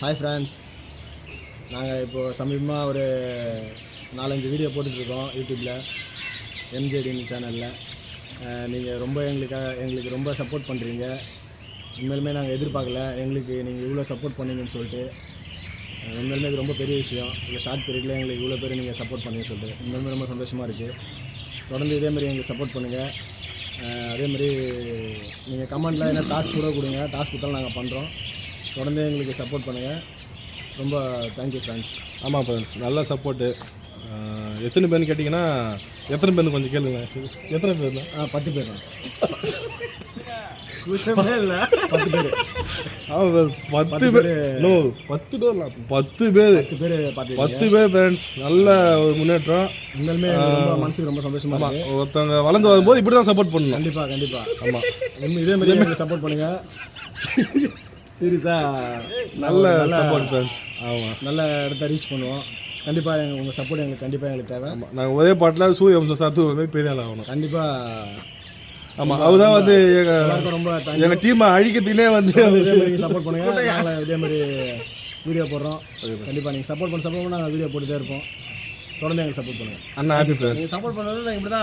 Hi friends, நாங்கள் இப்போது சமீபமாக ஒரு 4-5 வீடியோ போட்டுட்ருக்கோம் யூடியூப்பில், எம்ஜேடின் சேனலில். நீங்கள் ரொம்ப எங்களுக்கு ரொம்ப சப்போர்ட் பண்ணுறீங்க. உண்மையிலுமே நாங்கள் எதிர்பார்க்கல எங்களுக்கு நீங்கள் இவ்வளோ சப்போர்ட் பண்ணீங்கன்னு சொல்லிட்டு. உண்மையிலுமே இது ரொம்ப பெரிய விஷயம். இந்த ஷார்ட் பீரியடில் எங்களுக்கு இவ்வளோ பேர் நீங்கள் சப்போர்ட் பண்ணீங்கன்னு சொல்லிட்டு உண்மையிலுமே ரொம்ப சந்தோஷமாக இருக்குது. தொடர்ந்து இதேமாதிரி எங்களுக்கு சப்போர்ட் பண்ணுங்கள். அதேமாதிரி நீங்கள் கமெண்ட்டில் என்ன டாஸ்க் கூட கொடுங்க, டாஸ்க் கொடுத்தாலும் நாங்கள் பண்ணுறோம். தொடர்ந்து எங்களுக்கு சப்போர்ட் பண்ணுங்கள். ரொம்ப தேங்க்யூ ஃப்ரெண்ட்ஸ். ஆமாம் ஃப்ரெண்ட்ஸ், நல்ல சப்போர்ட்டு. எத்தனை பேர்னு கேட்டிங்கன்னா எத்தனை பேர்னு கொஞ்சம் கேளுங்க. எத்தனை பேர் தான்? 10 பேர் தான். கூச்சமே இல்லை, 10 பேர். 10 பேர். 10 பேர் 10 பேர் 10 பேர் ஃப்ரெண்ட்ஸ். நல்ல ஒரு முன்னேற்றம். உண்மையிலுமே ரொம்ப மனசுக்கு ரொம்ப சந்தோஷமாக இருக்குது. ஒருத்தவங்க வளர்ந்து வரும்போது இப்படி தான் சப்போர்ட் பண்ணணும். கண்டிப்பாக. ஆமாம், இதேமாதிரி எங்களுக்கு சப்போர்ட் பண்ணுங்கள். சீரியஸாக நல்ல சப்போர்ட் ஃப்ரெண்ட்ஸ். ஆமாம், நல்ல இடத்த ரீச் பண்ணுவோம். கண்டிப்பாக உங்கள் சப்போர்ட் எங்களுக்கு தேவை. ஆமாம், நாங்கள் ஒரே பாட்டில் சூரிய வம்சம் சாத்து பெரிய ஆள் ஆகணும். கண்டிப்பாக. ஆமாம், அதுதான் வந்து ரொம்ப எங்கள் டீமை அழிக்கிறதுக்குனே வந்து இதேமாதிரி சப்போர்ட் பண்ணுங்கள். நாங்கள் இதேமாதிரி வீடியோ போடுறோம். கண்டிப்பாக நீங்கள் சப்போர்ட் பண்ண நாங்கள் வீடியோ போட்டுகிட்டே இருப்போம். தொடர்ந்து எங்களுக்கு சப்போர்ட் பண்ணுங்கள். அண்ணா ஹாப்பி ஃப்ரெண்ட்ஸ். சப்போர்ட் பண்ணுறது இப்படி தான்.